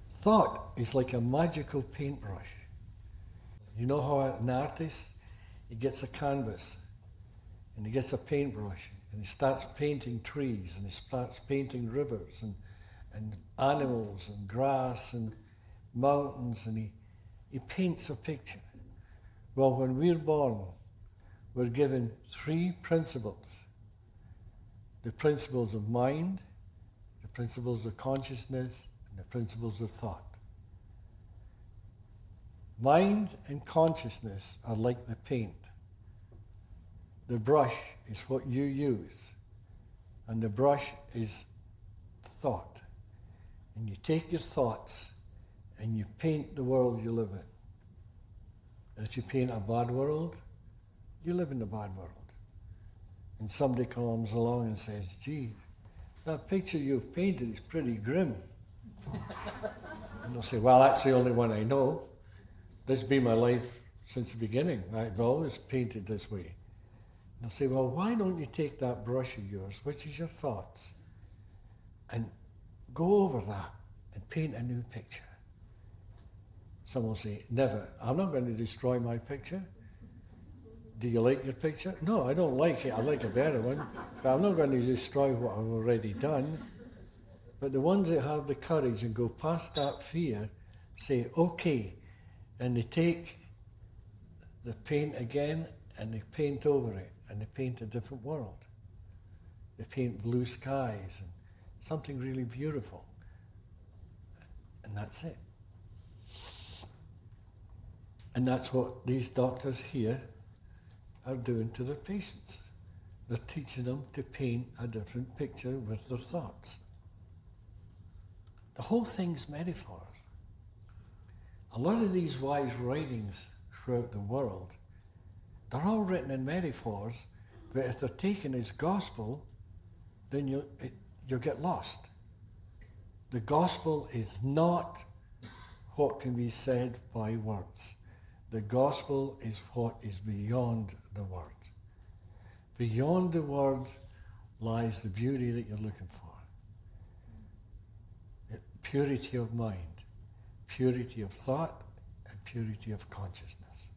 Thought is like a magical paintbrush. You know how an artist, he gets a canvas and he gets a paintbrush and he starts painting trees and he starts painting rivers and animals and grass and mountains, and he paints a picture. Well, when we're born, we're given three principles. The principles of mind, the principles of consciousness, and the principles of thought. Mind and consciousness are like the paint. The brush is what you use, and the brush is thought. And you take your thoughts and you paint the world you live in. And if you paint a bad world, you live in the bad world. And somebody comes along and says, gee, that picture you've painted is pretty grim. And they'll say, well, that's the only one I know. This has been my life since the beginning. I've always painted this way. And they'll say, well, why don't you take that brush of yours, which is your thoughts, and go over that and paint a new picture? Some will say, never. I'm not going to destroy my picture. Do you like your picture? No, I don't like it. I like a better one. But I'm not going to destroy what I've already done. But the ones that have the courage and go past that fear say, okay, and they take the paint again and they paint over it and they paint a different world. They paint blue skies and something really beautiful. And that's it. And that's what these doctors here are doing to their patients. They're teaching them to paint a different picture with their thoughts. The whole thing's metaphors. A lot of these wise writings throughout the world, they're all written in metaphors, but if they're taken as gospel, then you'll get lost. The gospel is not what can be said by words. The gospel is what is beyond the word. Beyond the word lies the beauty that you're looking for. Purity of mind, purity of thought, and purity of consciousness.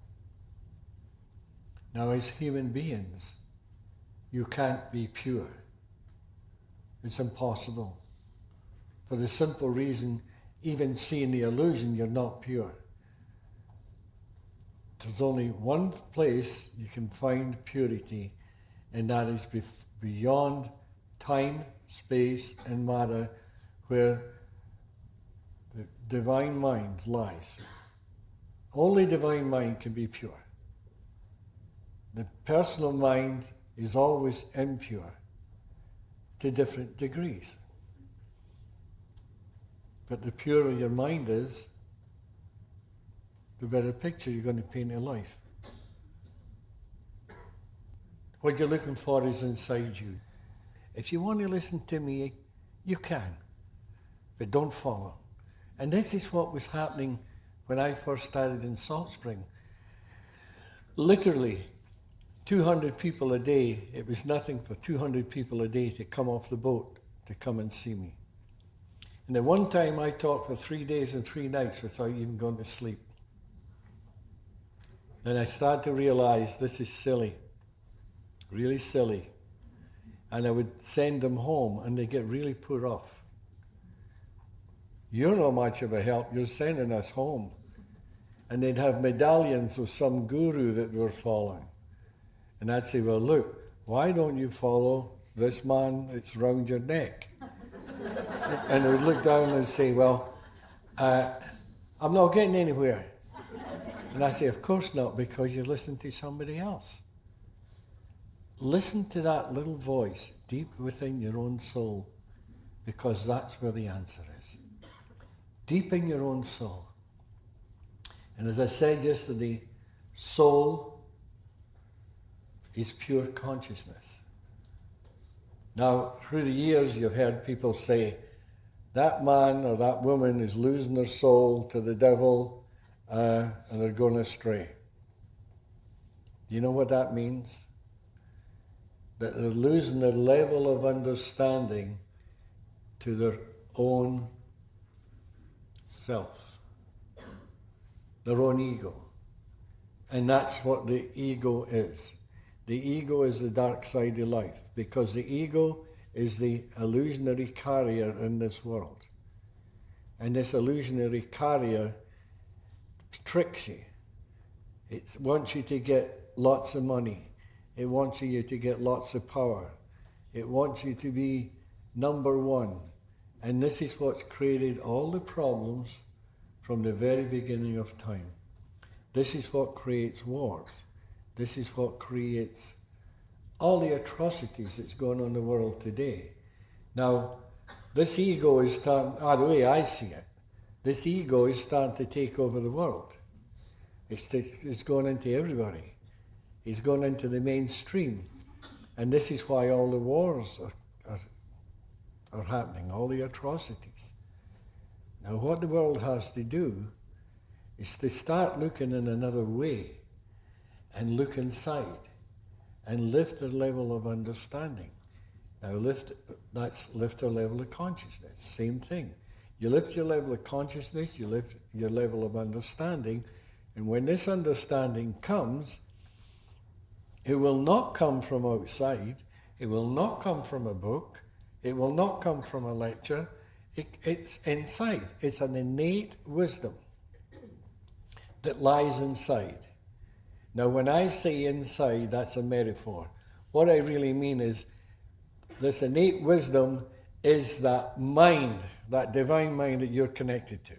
Now, as human beings, you can't be pure. It's impossible. For the simple reason, even seeing the illusion, you're not pure. There's only one place you can find purity, and that is beyond time, space, and matter, where the divine mind lies. Only divine mind can be pure. The personal mind is always impure to different degrees. But the purer your mind is, the better picture you're going to paint in life. What you're looking for is inside you. If you want to listen to me, you can, but don't follow. And this is what was happening when I first started in Salt Spring. Literally, 200 people a day, it was nothing for 200 people a day to come off the boat to come and see me. And at one time I taught for 3 days and 3 nights without even going to sleep. Then I started to realize this is silly, really silly. And I would send them home and they get really put off. You're not much of a help, you're sending us home. And they'd have medallions of some guru that they were following. And I'd say, well, look, why don't you follow this man that's round your neck? And they would look down and say, well, I'm not getting anywhere. And I say, of course not, because you're listening to somebody else. Listen to that little voice deep within your own soul, because that's where the answer is. Deep in your own soul. And as I said yesterday, soul is pure consciousness. Now, through the years, you've heard people say, that man or that woman is losing their soul to the devil, and they're going astray. Do you know what that means? That they're losing their level of understanding to their own self, their own ego. And that's what the ego is. The ego is the dark side of life, because the ego is the illusionary carrier in this world. And this illusionary carrier tricks you. It wants you to get lots of money. It wants you to get lots of power. It wants you to be number one. And this is what's created all the problems from the very beginning of time. This is what creates wars. This is what creates all the atrocities that's going on in the world today. Now, this ego is starting, the way I see it, this ego is starting to take over the world. It's going into everybody. It's going into the mainstream. And this is why all the wars are happening, all the atrocities. Now, what the world has to do is to start looking in another way and look inside and lift their level of understanding. Now, lift their level of consciousness. Same thing. You lift your level of consciousness, you lift your level of understanding, and when this understanding comes, it will not come from outside, it will not come from a book, it will not come from a lecture, it's inside. It's an innate wisdom that lies inside. Now, when I say inside, that's a metaphor. What I really mean is this innate wisdom is that mind, that divine mind that you're connected to.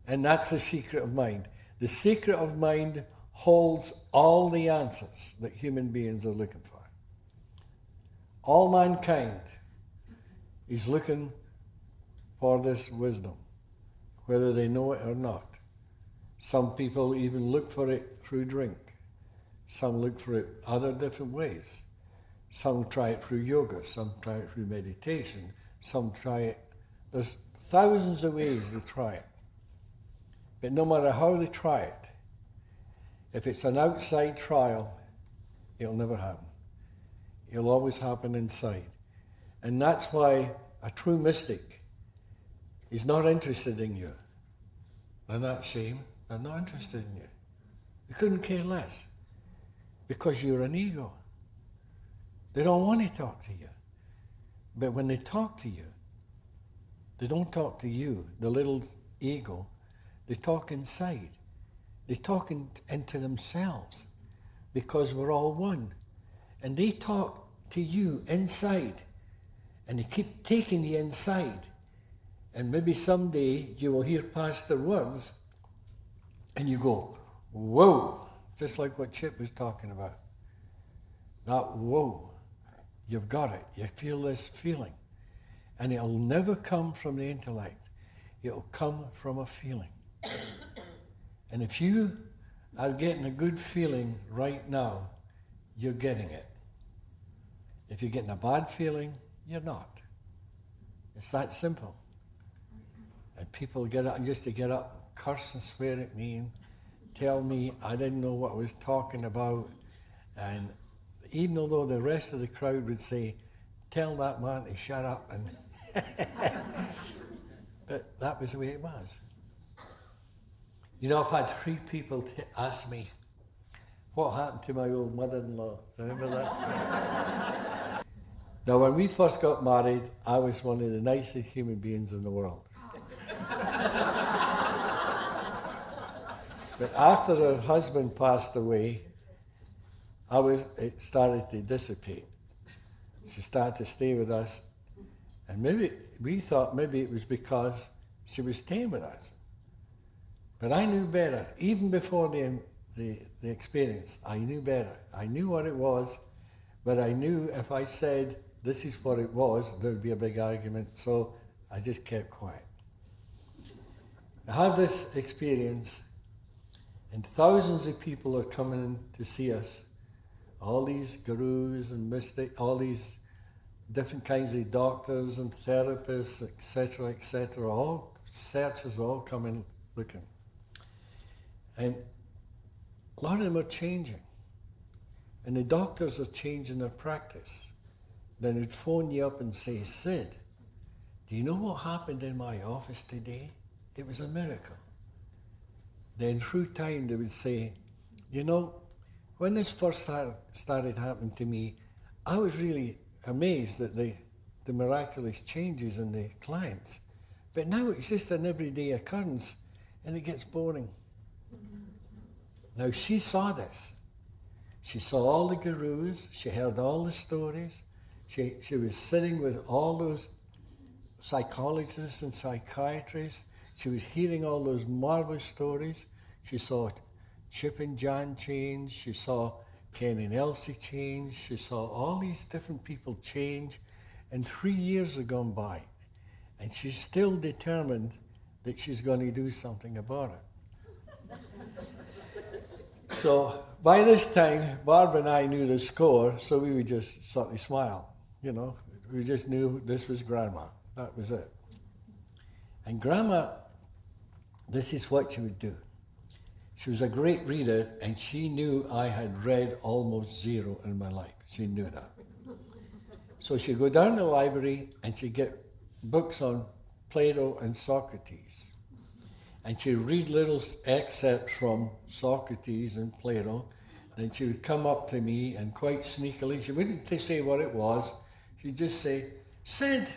And that's the secret of mind. The secret of mind holds all the answers that human beings are looking for. All mankind is looking for this wisdom, whether they know it or not. Some people even look for it through drink. Some look for it other different ways. Some try it through yoga, some try it through meditation, some try it. There's thousands of ways to try it. But no matter how they try it, if it's an outside trial, it'll never happen. It'll always happen inside. And that's why a true mystic is not interested in you. They're not ashamed. They're not interested in you. They couldn't care less, because you're an ego. They don't want to talk to you. But when they talk to you, they don't talk to you, the little ego. They talk inside. They talk into themselves, because we're all one. And they talk to you inside. And they keep taking you inside. And maybe someday you will hear past their words and you go, whoa, just like what Chip was talking about. That whoa, you've got it. You feel this feeling. And it'll never come from the intellect. It'll come from a feeling. And if you are getting a good feeling right now, you're getting it. If you're getting a bad feeling, you're not. It's that simple. And people used to get up, curse and swear at me and tell me I didn't know what I was talking about. And even though the rest of the crowd would say, tell that man to shut up. And but that was the way it was. You know, I've had 3 people ask me, what happened to my old mother-in-law? Remember that? Now, when we first got married, I was one of the nicest human beings in the world. But after her husband passed away, it started to dissipate. She started to stay with us, and we thought maybe it was because she was staying with us. But I knew better. Even before the experience, I knew better. I knew what it was, but I knew if I said this is what it was, there would be a big argument, so I just kept quiet. I had this experience, and thousands of people are coming to see us. All these gurus and mystics, all these different kinds of doctors and therapists, etc., all searchers all coming looking. And a lot of them are changing. and the doctors are changing their practice, then they'd phone you up and say, Sid, do you know what happened in my office today? It was a miracle. Then through time they would say, you know, when this first started happening to me, I was really amazed at the miraculous changes in the clients. But now it's just an everyday occurrence and it gets boring. Now she saw this. She saw all the gurus, she heard all the stories, she was sitting with all those psychologists and psychiatrists, she was hearing all those marvelous stories. She saw Chip and Jan change, she saw Ken and Elsie change, she saw all these different people change, and 3 years have gone by, and she's still determined that she's going to do something about it. So by this time, Barbara and I knew the score, so we would just sort of smile, you know. We just knew this was Grandma. That was it. And Grandma, this is what she would do. She was a great reader, and she knew I had read almost zero in my life. She knew that. So she'd go down to the library, and she'd get books on Plato and Socrates. And she'd read little excerpts from Socrates and Plato. Then she would come up to me, and quite sneakily, she wouldn't say what it was. She'd just say, Sid,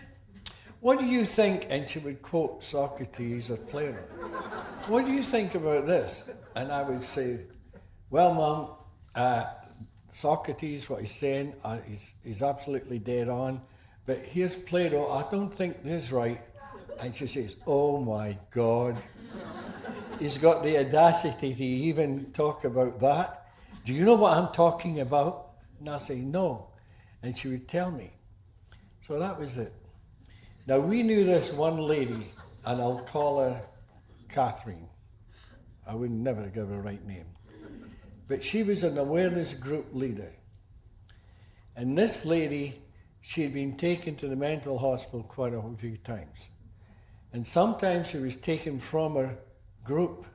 what do you think? And she would quote Socrates or Plato. What do you think about this? And I would say, well, Mum, Socrates, what he's saying, he's absolutely dead on. But here's Plato, I don't think this is right. And she says, oh my God. He's got the audacity to even talk about that. Do you know what I'm talking about? And I say, no. And she would tell me. So that was it. Now we knew this one lady, and I'll call her Catherine. I would never give her a right name. But she was an awareness group leader. And this lady, she had been taken to the mental hospital quite a few times. And sometimes she was taken from her group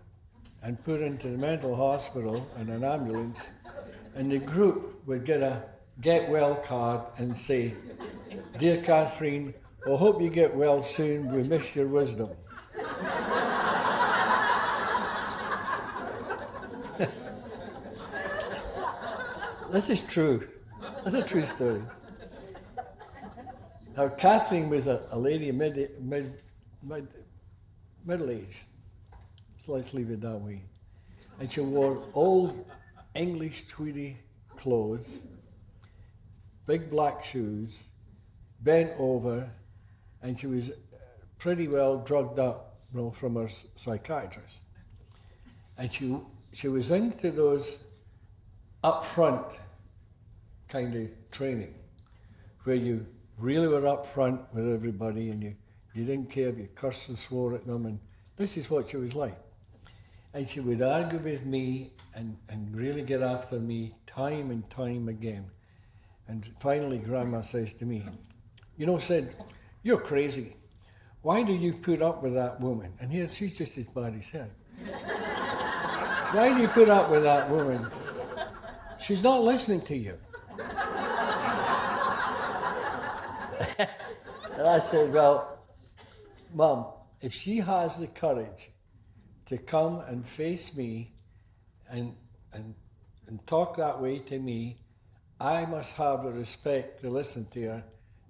and put into the mental hospital in an ambulance, and the group would get a get well card and say, Dear Catherine, I hope you get well soon, we miss your wisdom. This is true. That's a true story. Now, Catherine was a lady middle-aged, so let's leave it that way. And she wore old English tweedy clothes, big black shoes, bent over, and she was pretty well drugged up, you know, from her psychiatrist. And she was into those upfront kind of training, where you really were upfront with everybody, and you didn't care if you cursed and swore at them, and this is what she was like. And she would argue with me and really get after me time and time again. And finally Grandma says to me, you know, Sid, you're crazy. Why do you put up with that woman? And here, she's just as bad as her. Why do you put up with that woman? She's not listening to you. And I said, well, Mum, if she has the courage to come and face me and talk that way to me, I must have the respect to listen to her.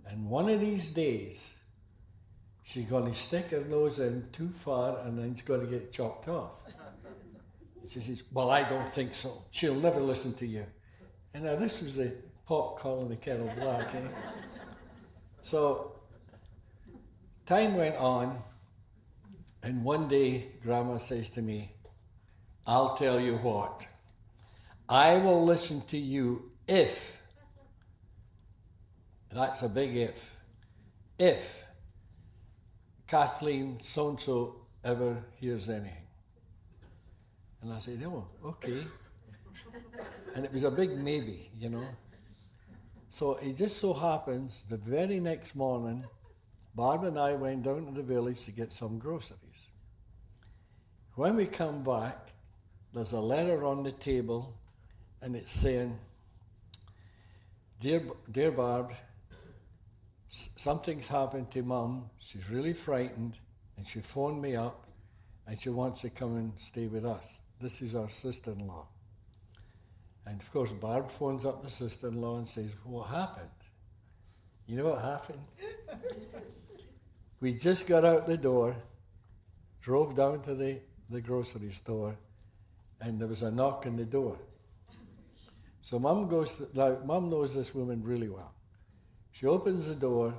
And one of these days, she's going to stick her nose in too far, and then she's going to get chopped off. And she says, well, I don't think so. She'll never listen to you. And now this was the pot calling the kettle black, eh? So time went on, and one day Grandma says to me, I'll tell you what, I will listen to you if, that's a big if Kathleen so-and-so ever hears anything. And I said, oh, okay. And it was a big maybe, you know. So it just so happens the very next morning, Barbara and I went down to the village to get some groceries. When we come back, there's a letter on the table, and it's saying, Dear Barb, something's happened to Mum. She's really frightened, and she phoned me up, and she wants to come and stay with us. This is our sister-in-law. And of course, Barb phones up the sister-in-law and says, what happened? You know what happened? We just got out the door, drove down to the grocery store, and there was a knock on the door. So Mum knows this woman really well. She opens the door,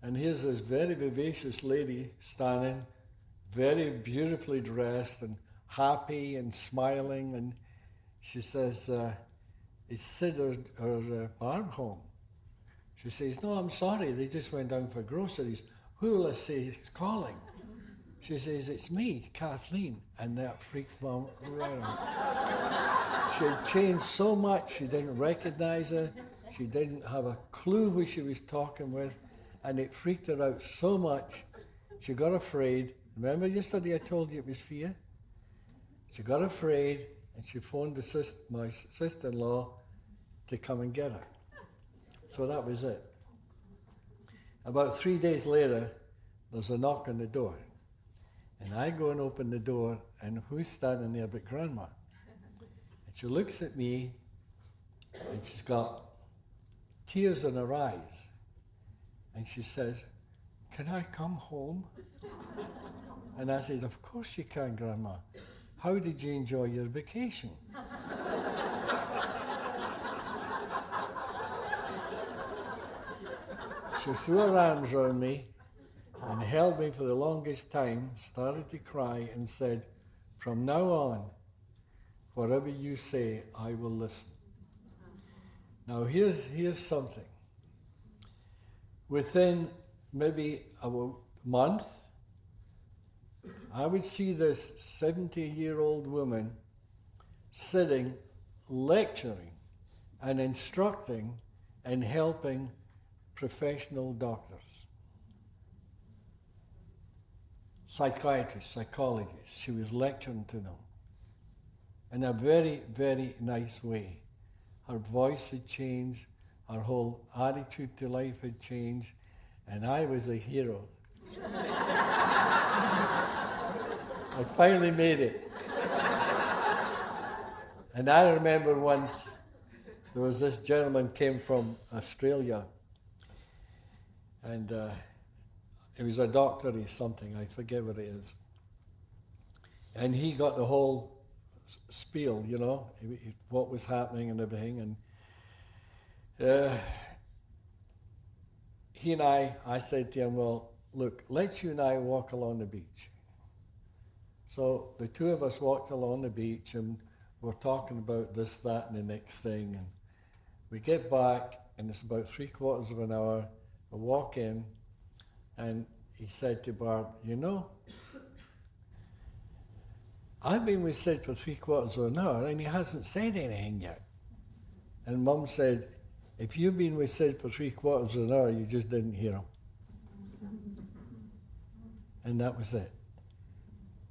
and here's this very vivacious lady standing, very beautifully dressed and happy and smiling, and she says, is Sid or Barb home? She says, no, I'm sorry, they just went down for groceries. Who will I say is calling? She says, it's me, Kathleen. And that freaked Mum right out. She had changed so much, she didn't recognize her. She didn't have a clue who she was talking with. And it freaked her out so much, she got afraid. Remember yesterday I told you it was fear? She got afraid, and she phoned my sister-in-law to come and get her. So that was it. About 3 days later, there's a knock on the door. And I go and open the door, and who's standing there but Grandma? And she looks at me, and she's got tears in her eyes. And she says, can I come home? And I said, of course you can, Grandma. How did you enjoy your vacation? She threw her arms around me and held me for the longest time, started to cry, and said, from now on, whatever you say, I will listen. Now here's something. Within maybe a month, I would see this 70-year-old woman sitting, lecturing and instructing and helping professional doctors, psychiatrists, psychologists. She was lecturing to them in a very, very nice way. Her voice had changed, her whole attitude to life had changed, and I was a hero. I finally made it. And I remember once there was this gentleman came from Australia, and he was a doctor or something, I forget what it is. And he got the whole spiel, you know, what was happening and everything. And he and I said to him, well, look, let's you and I walk along the beach. So the two of us walked along the beach, and we're talking about this, that, and the next thing. And we get back, and it's about 3/4 of an hour. We walk in, and he said to Barb, you know, I've been with Sid for 3/4 of an hour, and he hasn't said anything yet. And Mum said, if you've been with Sid for 3/4 of an hour, you just didn't hear him. And that was it.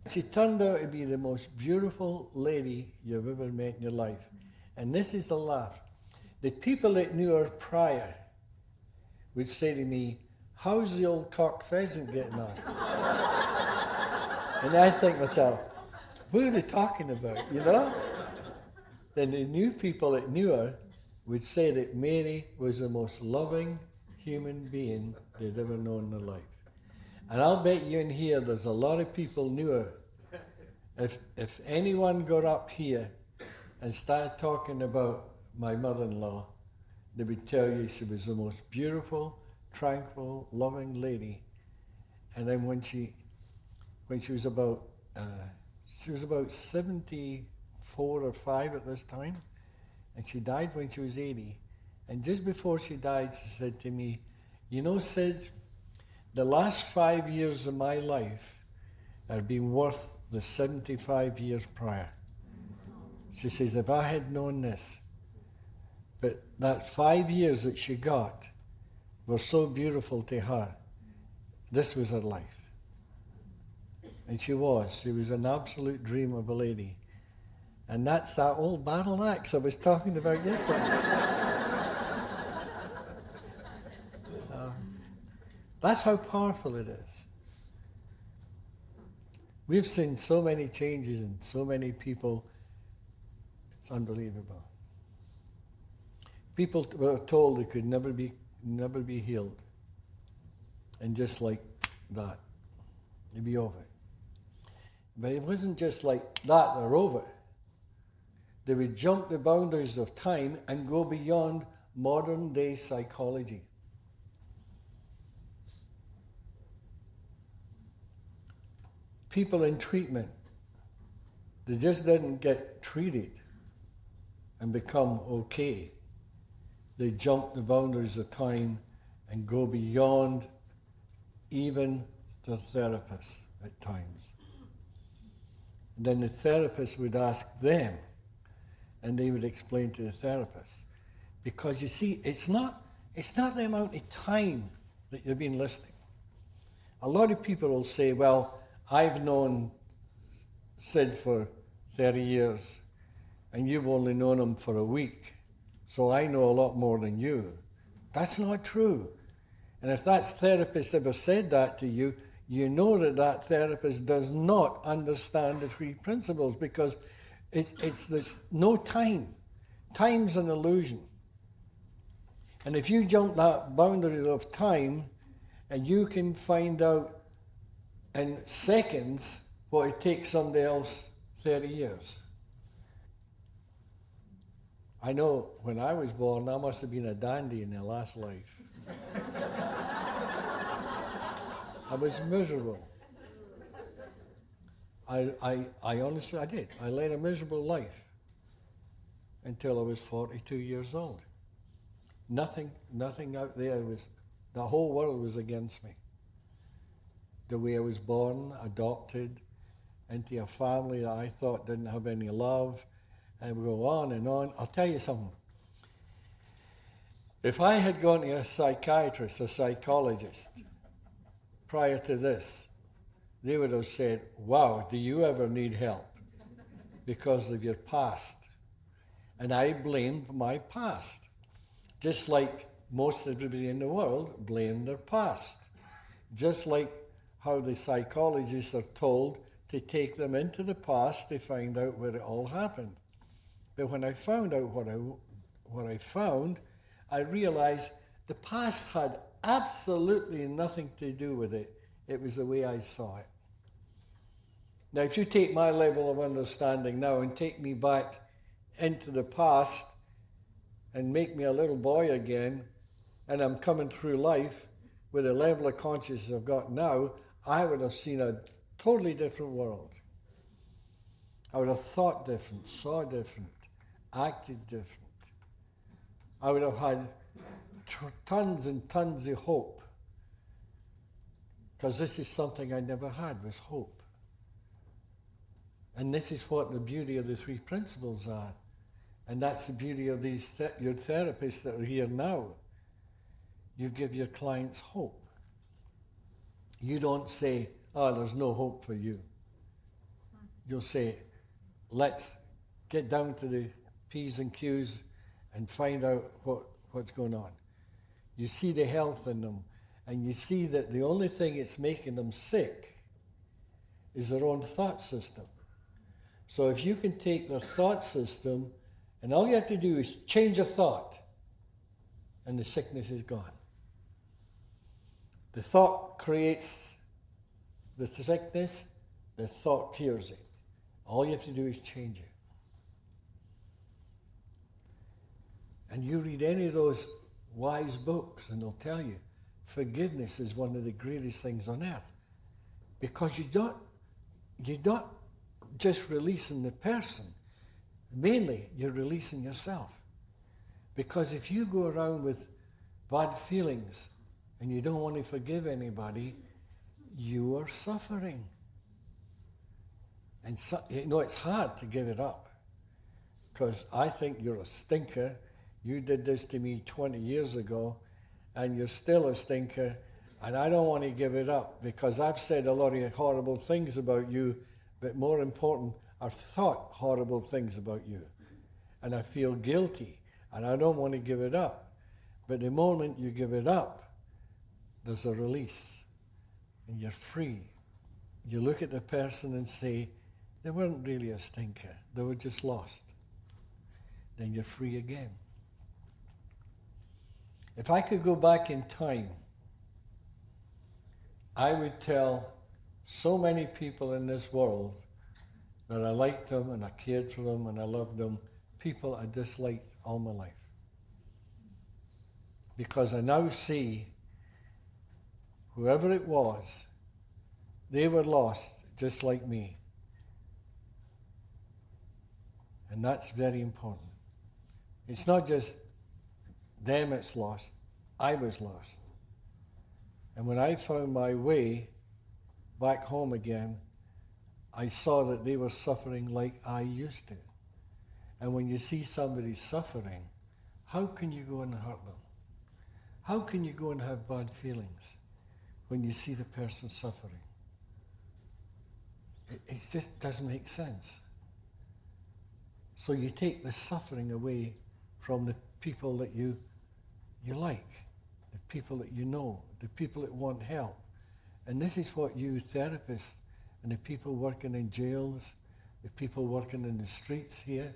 She turned out to be the most beautiful lady you've ever met in your life. And this is the laugh. The people that knew her prior would say to me, how's the old cock pheasant getting on? And I think to myself, what are they talking about, you know? Then the new people that knew her would say that Mary was the most loving human being they'd ever known in their life. And I'll bet you in here there's a lot of people knew her. If anyone got up here and started talking about my mother-in-law, they would tell you she was the most beautiful, tranquil, loving lady. And then when she was about 74 or 5 at this time, and she died when she was 80. And just before she died, she said to me, you know, Sid, the last 5 years of my life have been worth the 75 years prior. She says, if I had known this, but that 5 years that she got were so beautiful to her, this was her life. And she was an absolute dream of a lady. And that's that old battle axe I was talking about yesterday. That's how powerful it is. We've seen so many changes in so many people. It's unbelievable. People were told they could never be healed. And just like that, they'd be over. But it wasn't just like that, they're over. They would jump the boundaries of time and go beyond modern day psychology. People in treatment, they just didn't get treated and become okay. They jump the boundaries of time and go beyond even the therapist at times. And then the therapist would ask them, and they would explain to the therapist. Because you see, it's not the amount of time that you've been listening. A lot of people will say, well, I've known Sid for 30 years, and you've only known him for a week, so I know a lot more than you. That's not true. And if that therapist ever said that to you, you know that therapist does not understand the three principles, because there's no time. Time's an illusion. And if you jump that boundary of time, and you can find out in seconds what it takes somebody else 30 years. I know when I was born, I must have been a dandy in the last life. I was miserable. I honestly, I did. I led a miserable life until I was 42 years old. Nothing out there the whole world was against me. The way I was born, adopted into a family that I thought didn't have any love, and we go on and on. I'll tell you something. If I had gone to a psychiatrist or psychologist prior to this, they would have said, wow, do you ever need help because of your past? And I blamed my past, just like most everybody in the world blamed their past. Just like how the psychologists are told to take them into the past to find out where it all happened. But when I found out what I found, I realized the past had absolutely nothing to do with it. It was the way I saw it. Now, if you take my level of understanding now and take me back into the past and make me a little boy again, and I'm coming through life with the level of consciousness I've got now, I would have seen a totally different world. I would have thought different, saw different, acted different. I would have had tons and tons of hope. Because this is something I never had, was hope. And this is what the beauty of the three principles are. And that's the beauty of these your therapists that are here now. You give your clients hope. You don't say, oh, there's no hope for you. You'll say, let's get down to the P's and Q's and find out what's going on. You see the health in them, and you see that the only thing that's making them sick is their own thought system. So if you can take their thought system, and all you have to do is change a thought, and the sickness is gone. The thought creates the sickness, the thought cures it. All you have to do is change it. And you read any of those wise books, and they'll tell you, forgiveness is one of the greatest things on earth. Because you're not just releasing the person. Mainly, you're releasing yourself. Because if you go around with bad feelings and you don't want to forgive anybody, you are suffering. And so, it's hard to give it up. Because I think you're a stinker. You did this to me 20 years ago, and you're still a stinker, and I don't want to give it up, because I've said a lot of horrible things about you, but more important, I've thought horrible things about you. And I feel guilty, and I don't want to give it up. But the moment you give it up, there's a release, and you're free. You look at the person and say, they weren't really a stinker, they were just lost. Then you're free again. If I could go back in time, I would tell so many people in this world that I liked them and I cared for them and I loved them, people I disliked all my life. Because I now see whoever it was, they were lost just like me. And that's very important. It's not just them that's lost, I was lost. And when I found my way back home again, I saw that they were suffering like I used to. And when you see somebody suffering, how can you go and hurt them? How can you go and have bad feelings when you see the person suffering? It just doesn't make sense. So you take the suffering away from the people that you like, the people that you know, the people that want help. And this is what you therapists and the people working in jails, the people working in the streets here,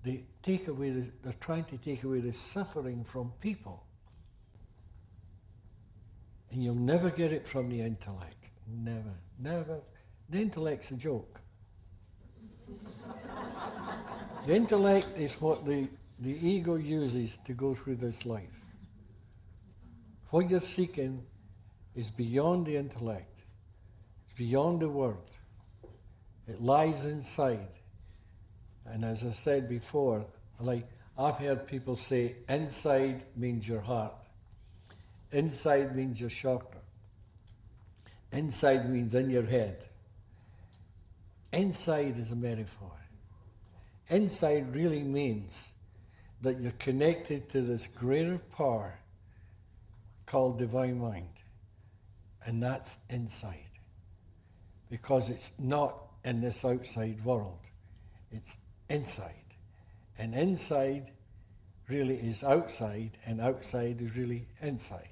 they're trying to take away the suffering from people. And you'll never get it from the intellect. Never, never. The intellect's a joke. The intellect is what the ego uses to go through this life. What you're seeking is beyond the intellect. It's beyond the word. It lies inside. And as I said before, I've heard people say, inside means your heart. Inside means your chakra. Inside means in your head. Inside is a metaphor. Inside really means that you're connected to this greater power called divine mind. And that's inside. Because it's not in this outside world. It's inside. And inside really is outside, and outside is really inside.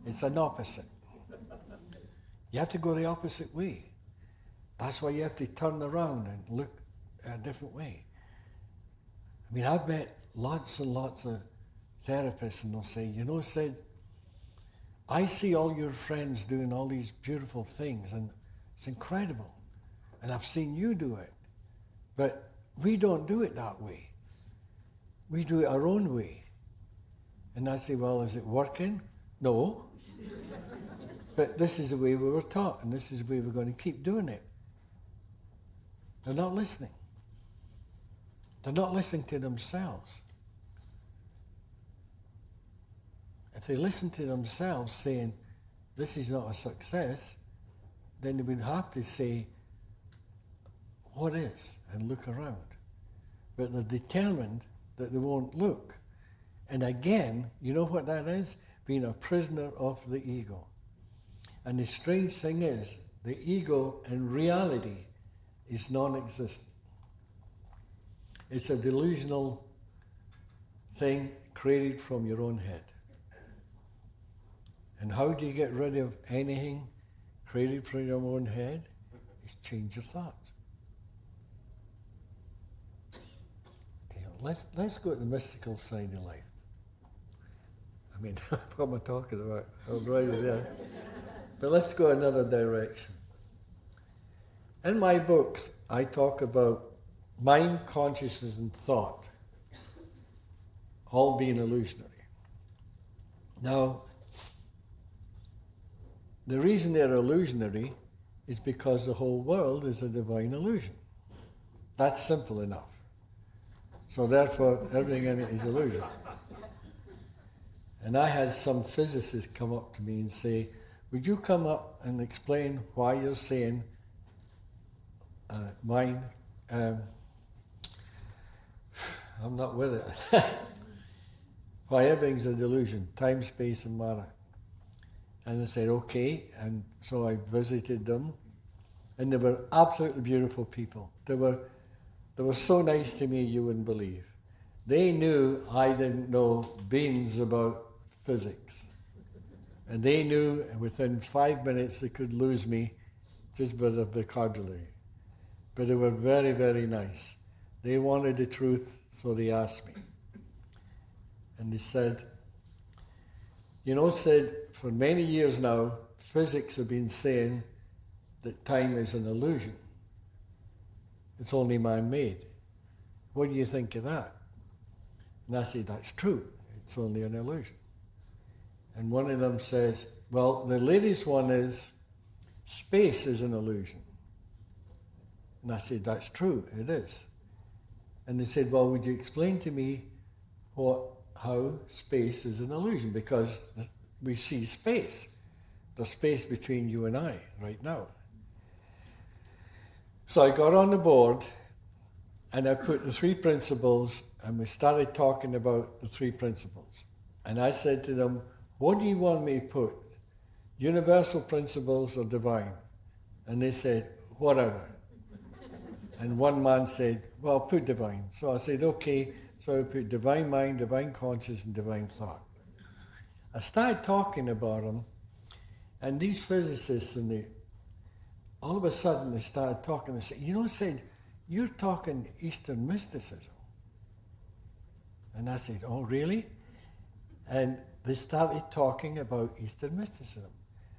It's an opposite. You have to go the opposite way. That's why you have to turn around and look a different way. I mean, I've met lots and lots of therapists, and they'll say, Sid, I see all your friends doing all these beautiful things, and it's incredible. And I've seen you do it. But we don't do it that way. We do it our own way. And I say, well, is it working? No. But this is the way we were taught, and this is the way we're going to keep doing it. They're not listening. They're not listening to themselves. If they listen to themselves saying, this is not a success, then they would have to say, what is? And look around. But they're determined that they won't look. And again, you know what that is? Being a prisoner of the ego. And the strange thing is, the ego in reality is non-existent. It's a delusional thing created from your own head. And how do you get rid of anything created from your own head? Is change your thoughts. Okay, let's go to the mystical side of life. I mean, what am I talking about? I'm right there. But let's go another direction. In my books, I talk about mind, consciousness, and thought all being illusionary. Now, the reason they're illusionary is because the whole world is a divine illusion. That's simple enough. So therefore, everything in it is illusion. And I had some physicists come up to me and say, would you come up and explain why you're saying mind, I'm not with it. Why everything's a delusion, time, space, and matter. And I said, okay, and so I visited them, and they were absolutely beautiful people. They were so nice to me you wouldn't believe. They knew I didn't know beans about physics. And they knew within 5 minutes they could lose me just by the vocabulary. But they were very, very nice. They wanted the truth, so they asked me. And they said, Sid, for many years now, physics have been saying that time is an illusion. It's only man-made. What do you think of that? And I said, that's true. It's only an illusion. And one of them says, well, the latest one is space is an illusion. And I said, that's true, it is. And they said, well, would you explain to me how space is an illusion? Because we see space. There's space between you and I right now. So I got on the board and I put the 3 principles and we started talking about the 3 principles. And I said to them, what do you want me to put? Universal principles or divine? And they said, whatever. And one man said, well, put divine. So I said, okay. So I put divine mind, divine conscious, and divine thought. I started talking about them, and these physicists, all of a sudden they started talking. They said, Sid, you're talking Eastern mysticism. And I said, oh, really? And they started talking about Eastern mysticism.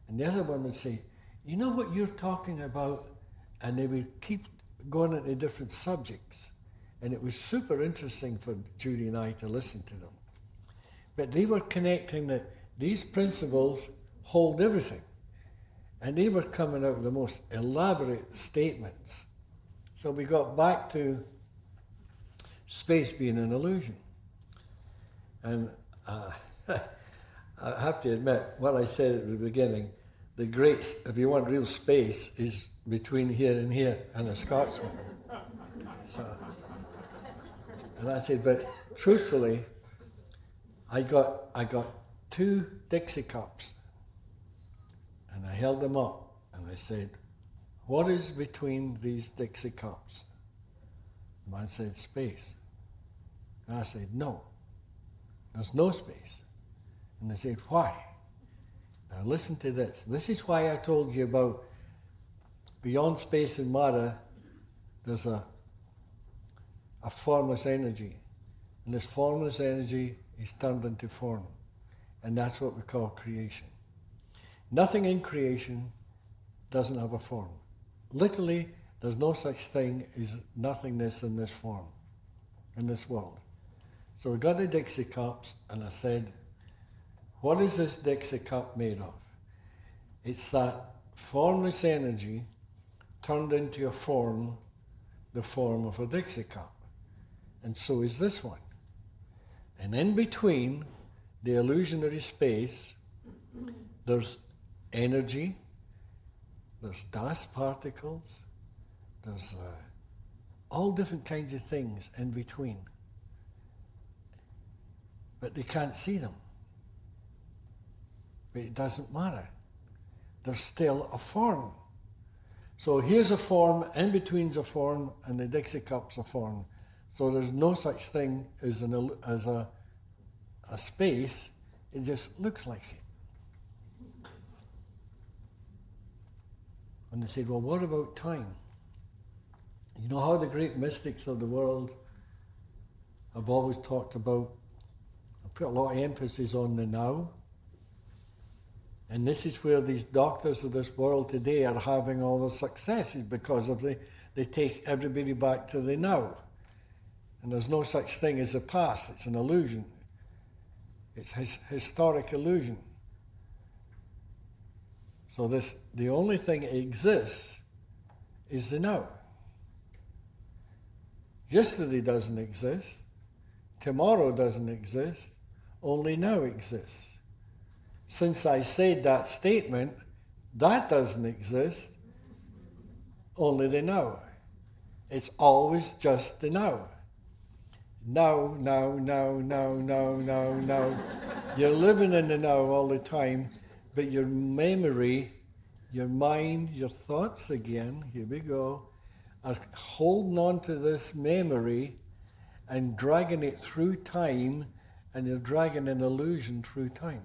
And the other one would say, you know what you're talking about? And they would keep going into different subjects. And it was super interesting for Judy and I to listen to them. But they were connecting that these principles hold everything. And they were coming out with the most elaborate statements. So we got back to space being an illusion. And I have to admit, what I said at the beginning, if you want real space, is between here and a Scotsman. So, and I said, but truthfully, I got 2 Dixie cups, and I held them up, and I said, what is between these Dixie cups? The man said, space. And I said, no, there's no space. And they said, why? Now listen to this. This is why I told you about beyond space and matter, there's a formless energy. And this formless energy is turned into form. And that's what we call creation. Nothing in creation doesn't have a form. Literally, there's no such thing as nothingness in this form, in this world. So we got the Dixie cups, and I said, what is this Dixie cup made of? It's that formless energy turned into a form, the form of a Dixie cup. And so is this one. And in between the illusionary space, there's energy, there's dust particles, there's all different kinds of things in between. But they can't see them. But it doesn't matter. There's still a form. So here's a form, in between's a form, and the Dixie cup's a form. So there's no such thing as a space. It just looks like it. And they said, well, what about time? You know how the great mystics of the world have always talked about, put a lot of emphasis on the now. And this is where these doctors of this world today are having all the successes, because they take everybody back to the now. And there's no such thing as the past. It's an illusion. It's historic illusion. So the only thing that exists is the now. Yesterday doesn't exist. Tomorrow doesn't exist. Only now exists. Since I said that statement, that doesn't exist. Only the now. It's always just the now. Now, now, now, now, now, now, now. You're living in the now all the time, but your memory, your mind, your thoughts again, here we go, are holding on to this memory and dragging it through time, and you're dragging an illusion through time.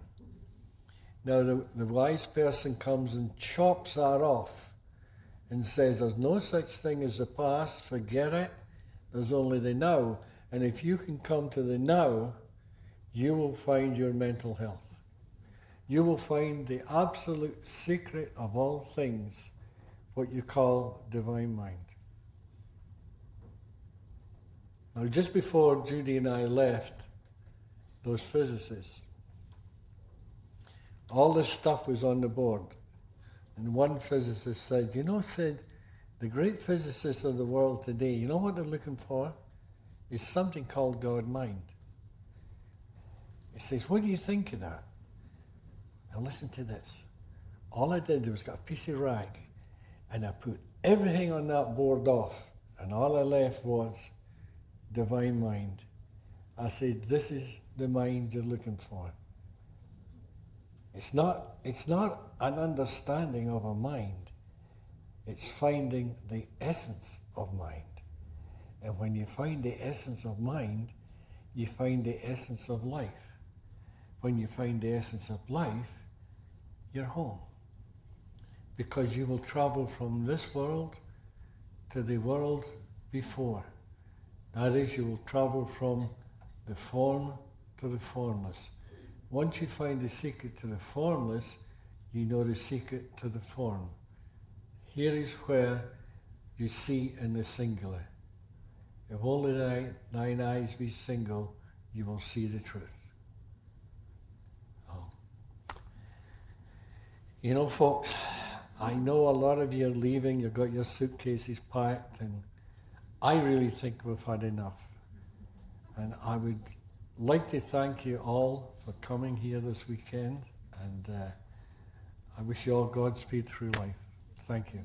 Now the wise person comes and chops that off and says there's no such thing as the past, forget it, there's only the now. And if you can come to the now, you will find your mental health. You will find the absolute secret of all things, what you call divine mind. Now just before Judy and I left those physicists, all this stuff was on the board. And one physicist said, you know, Sid, the great physicists of the world today, you know what they're looking for? Is something called God mind. He says, what do you think of that? Now listen to this. All I did was got a piece of rag and I put everything on that board off, and all I left was divine mind. I said, this is the mind you're looking for. It's not an understanding of a mind. It's finding the essence of mind. And when you find the essence of mind, you find the essence of life. When you find the essence of life, you're home. Because you will travel from this world to the world before. That is, you will travel from the form to the formless. Once you find the secret to the formless, you know the secret to the form. Here is where you see in the singular. If only thine eyes be single, you will see the truth. Oh. You know, folks, I know a lot of you are leaving, you've got your suitcases packed, and I really think we've had enough. And I would like to thank you all for coming here this weekend, and I wish you all Godspeed through life. Thank you.